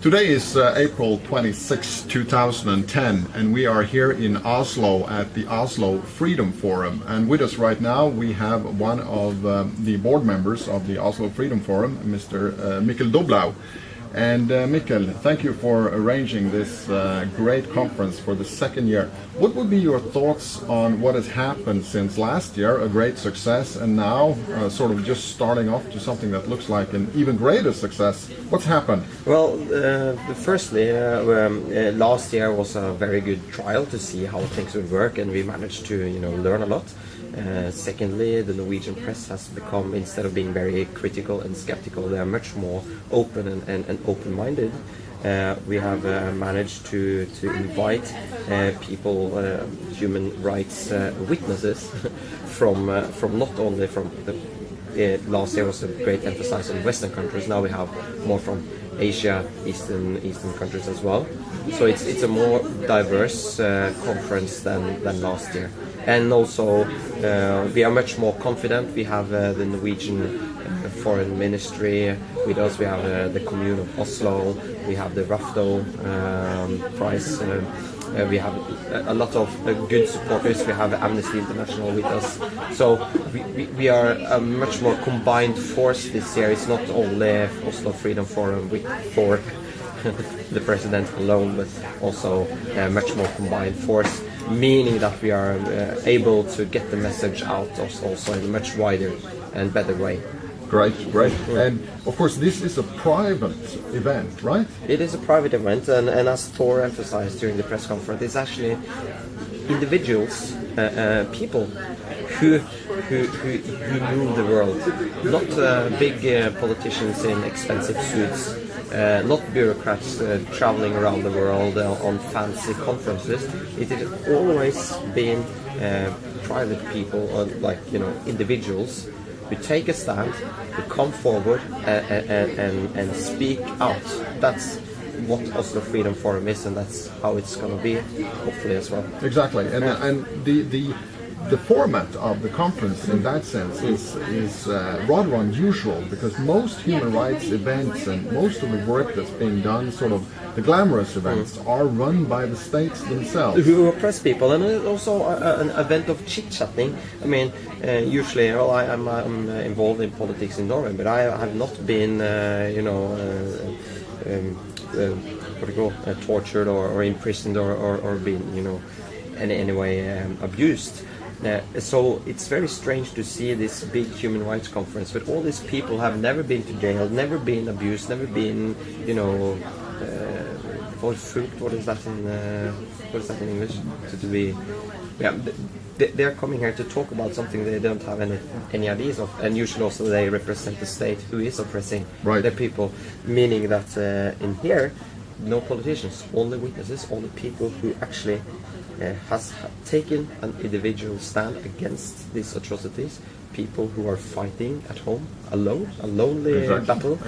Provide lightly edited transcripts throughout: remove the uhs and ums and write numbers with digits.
Today is April 26, 2010, and we are here in Oslo at the Oslo Freedom Forum. And with us right now we have one of the board members of the Oslo Freedom Forum, Mr. Mikkel Dobloug. And Mikkel, thank you for arranging this great conference for the second year. What would be your thoughts on what has happened since last year, a great success, and now sort of just starting off to something that looks like an even greater success? What's happened? Well, firstly, last year was a very good trial to see how things would work, and we managed to learn a lot. Secondly, the Norwegian press has become, instead of being very critical and skeptical, they are much more open and open-minded. We have managed to invite people, human rights witnesses, from not only from the last year was a great emphasis on Western countries. Now we have more from Asia, Eastern countries as well. So it's a more diverse conference than last year. And also, we are much more confident. We have the Norwegian Foreign Ministry with us. We have the Commune of Oslo. We have the Rafto Prize. We have a lot of good supporters. We have Amnesty International with us. So we are a much more combined force this year. It's not only Oslo Freedom Forum for the president alone, but also a much more combined force, meaning that we are able to get the message out also in a much wider and better way. Great. And of course this is a private event, right? It is a private event, and as Thor emphasized during the press conference, it's actually individuals, people who rule the world, not big politicians in expensive suits, not bureaucrats traveling around the world on fancy conferences. It has always been private people, individuals who take a stand, who come forward and speak out. That's what Oslo Freedom Forum is, and that's how it's going to be, hopefully, as well. Exactly, and the format of the conference in that sense is rather unusual, because most human rights events and most of the work that's being done, sort of the glamorous events, are run by the states themselves. Who oppress people, and it's also an event of chit-chatting. I mean, usually, I'm involved in politics in Norway, but I have not been, tortured or imprisoned or been, in any way abused. So it's very strange to see this big human rights conference, but all these people have never been to jail, never been abused, never been, what is that in English? They're coming here to talk about something they don't have any ideas of, and usually also they represent the state who is oppressing their people, meaning that in here, no politicians, only witnesses, only people who actually has taken an individual stand against these atrocities, people who are fighting at home alone, a lonely battle,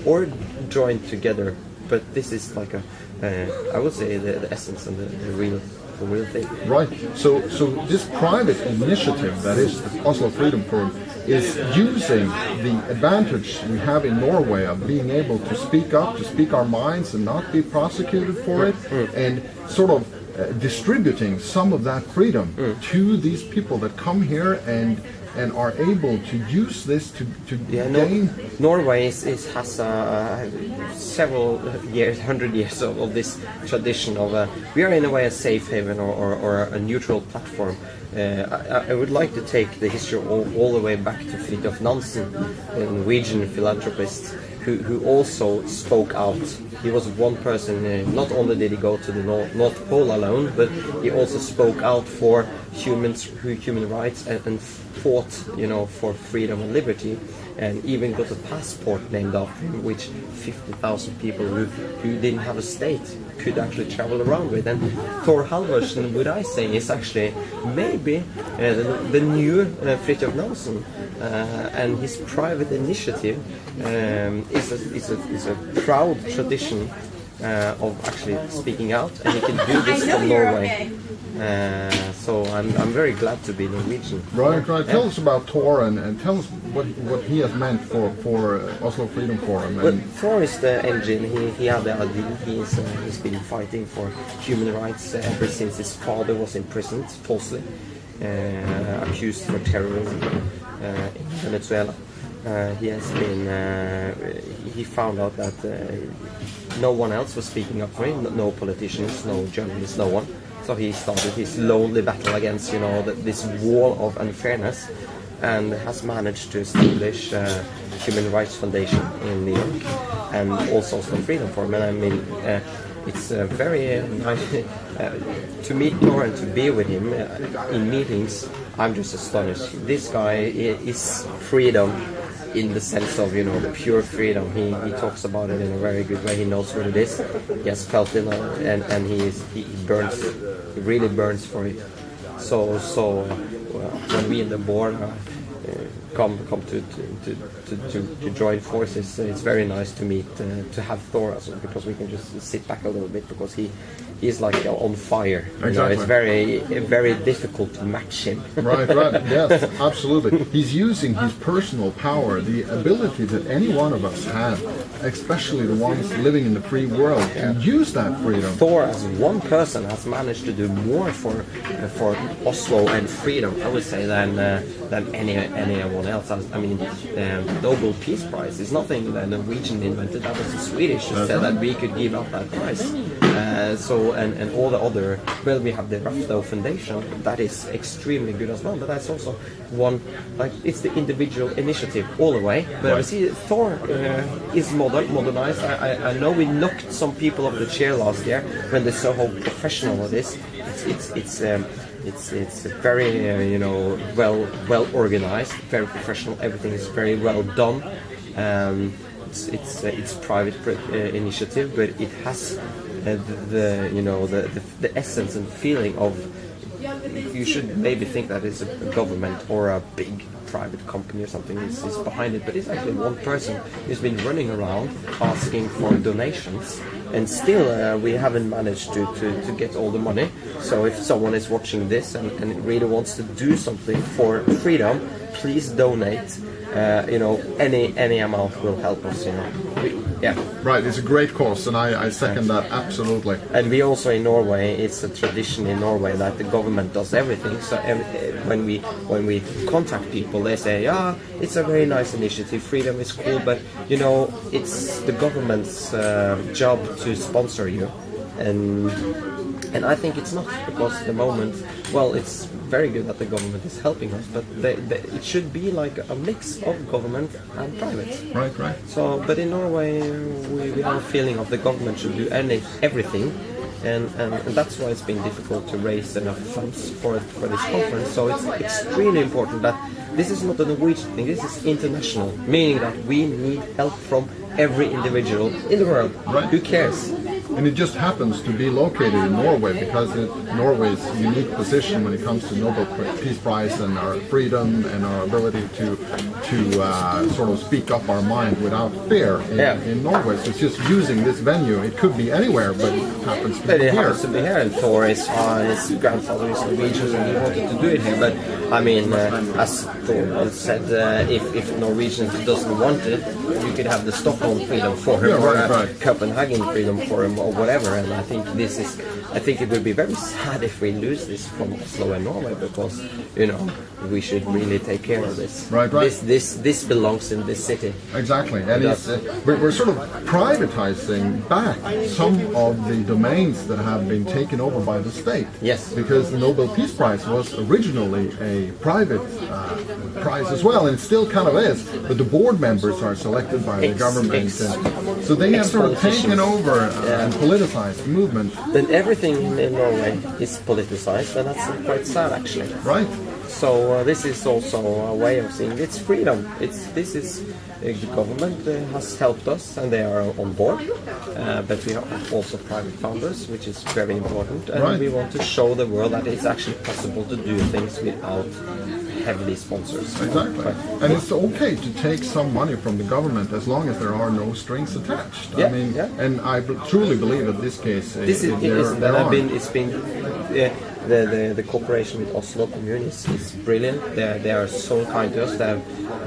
or joined together. But this is like I would say the essence and the real thing. Right. So this private initiative that is the Oslo Freedom Forum is using the advantage we have in Norway of being able to speak up, to speak our minds and not be prosecuted for it, and sort of distributing some of that freedom to these people that come here and are able to use this to gain. Norway has several years, 100 years of this tradition of we are in a way a safe haven or a neutral platform. I would like to take the history all the way back to Fridtjof Nansen, a Norwegian philanthropist who also spoke out. He was one person, not only did he go to the North Pole alone, but he also spoke out for human rights and fought, for freedom and liberty, and even got a passport named after him, which 50,000 people who didn't have a state could actually travel around with. And Thor Halvorsen, would I say, is actually maybe the new Fridtjof Nansen, and his private initiative is a proud tradition of actually speaking out, and he can do this from Norway. So I'm very glad to be Norwegian. Right. Tell us about Thor and tell us what he has meant for Oslo Freedom Forum. Well, Thor is the engine. He had the idea. He's been fighting for human rights ever since his father was imprisoned falsely, accused for terrorism in Venezuela. He has been. He found out that no one else was speaking up for him. No politicians, no journalists, no one. So he started his lonely battle against, this wall of unfairness, and has managed to establish Human Rights Foundation in New York, and also Oslo Freedom Forum. And I mean, it's very nice to meet Thor and to be with him in meetings. I'm just astonished. This guy is freedom in the sense of, pure freedom. He talks about it in a very good way. He knows what it is. He has felt it, and he burns. He really burns for it. So when we in the board come to join forces, it's very nice to meet, to have Thor as well, because we can just sit back a little bit, because he's like on fire. Exactly. It's very difficult to match him. Right, yes, absolutely. He's using his personal power, the ability that any one of us have, especially the ones living in the free world, to use that freedom. Thor, as one person, has managed to do more for Oslo and freedom, I would say, than anyone else. I mean, the Nobel Peace Prize is nothing that Norwegian invented. That was the Swedish who said that we could give out that prize. And all the other, well, we have the Rafto Foundation, that is extremely good as well, but that's also one, like, it's the individual initiative all the way. But I see Thor is modernized. I know we knocked some people off the chair last year when they saw how professional it is. It's very well organized, very professional. Everything is very well done. It's private initiative, but it has the essence and feeling of. You should maybe think that it's a government or a big private company or something is behind it, but it's actually one person who's been running around asking for donations, and still we haven't managed to get all the money. So if someone is watching this and really wants to do something for freedom, please donate. Any amount will help us. Right, it's a great cause, and I second that absolutely. And we also in Norway, it's a tradition in Norway that the government does everything. So when we contact people, they say, it's a very nice initiative, freedom is cool, but it's the government's job to sponsor you, and I think it's not, because at the moment, well, it's very good that the government is helping us, but it should be like a mix of government and private. Right. So, but in Norway, we have a feeling of the government should do everything, and that's why it's been difficult to raise enough funds for this conference. So it's extremely important that this is not a Norwegian thing, this is international, meaning that we need help from every individual in the world. Right. Who cares? And it just happens to be located in Norway, because Norway's unique position when it comes to Nobel Peace Prize and our freedom and our ability to sort of speak up our mind without fear in Norway. So it's just using this venue. It could be anywhere, but it happens to be here. And Thor his grandfather is Norwegian, and he wanted to do it here. But I mean, as Thor said, if Norwegians doesn't want it, you could have the Stockholm Freedom Forum or Copenhagen Freedom Forum or whatever. And I think it would be very sad if we lose this from Oslo and Norway, because we should really take care of this. Right. This belongs in this city. Exactly, and we're sort of privatizing back some of the domains that have been taken over by the state. Yes. Because the Nobel Peace Prize was originally a private prize as well, and it still kind of is. But the board members are selected by the government, and so they have sort of taken over and politicized the movement. Then everything in Norway is politicized, and that's quite sad, actually. Right. So this is also a way of seeing it's freedom. The government has helped us, and they are on board. But we have also private founders, which is very important, and we want to show the world that it's actually possible to do things without heavily sponsors. Exactly. But, And it's okay to take some money from the government as long as there are no strings attached. Yeah, I mean, yeah. and I truly believe in this case this is, there are. it's been the cooperation with Oslo Commune is brilliant. They are so kind to us.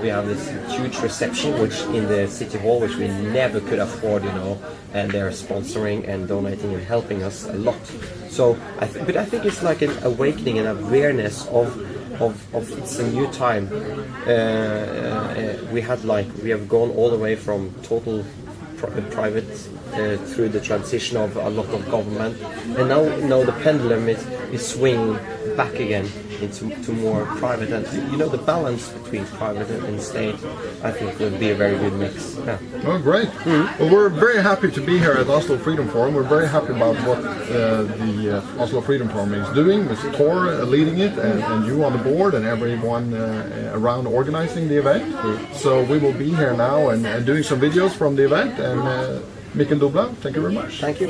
We have this huge reception, which in the city hall, which we never could afford, you know, and they're sponsoring and donating and helping us a lot. So, but I think it's like an awakening and awareness of it's a new time. We have gone all the way from total private through the transition of a lot of government, and now the pendulum is swinging back again into more private, and you know, the balance between private and state, I think, will be a very good mix. Yeah. Oh, great. Well, we're very happy to be here at Oslo Freedom Forum. We're very happy about what the Oslo Freedom Forum is doing, with Tor leading it, and you on the board, and everyone around organizing the event. So we will be here now and doing some videos from the event, and Mikkel Dobloug, thank you very much. Thank you.